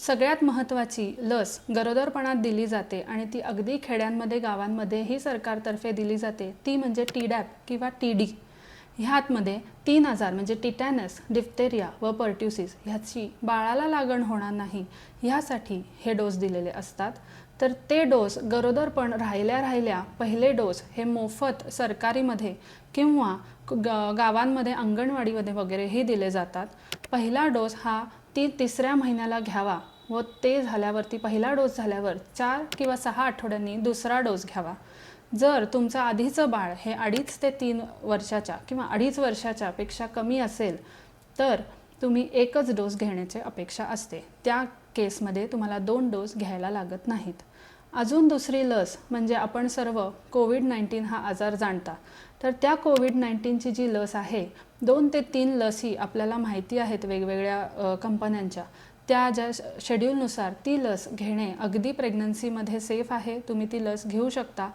सगळ्यात महत्त्वाची लस गरोदरपणात दिली जाते आणि ती अगदी खेड्यांमध्ये गावांमध्येही सरकारतर्फे दिली जाते, ती म्हणजे टीडॅप किंवा टीडी. ह्यातमध्ये 3 आजार म्हणजे टिटॅनस, डिफ्तेरिया व पर्ट्युसिस ह्याची बाळाला लागण होणार नाही ह्यासाठी हे डोस दिलेले असतात. तर ते डोस गरोदरपण राहिल्या पहिले डोस हे मोफत सरकारीमध्ये किंवा गावांमध्ये अंगणवाडीमध्ये वगैरेही दिले जातात. पहिला डोस हा तिसऱ्या महिन्याला घ्यावा व ते झाल्यावरती पहिला डोस झाल्यावर 4 किंवा 6 आठवड्यांनी दुसरा डोस घ्यावा. जर तुमचं आधीचं बाळ हे 2.5 ते 3 वर्षाच्या किंवा 2.5 वर्षाच्या पेक्षा कमी असेल तर तुम्ही एकच डोस घेण्याची अपेक्षा असते. त्या केसमध्ये तुम्हाला 2 डोस घ्यायला लागत नाहीत. अजून दुसरी लस म्हणजे आपण सर्व कोविड-19 हा आजार जाणता. तर त्या कोविड-19ची जी लस आहे 2 ते 3 लसी आपल्याला माहिती आहेत वेगवेगळ्या कंपन्यांच्या. त्या ज्या शेड्यूलनुसार ती लस घेणे अगदी प्रेग्नन्सीमध्ये सेफ आहे. तुम्ही ती लस घेऊ शकता.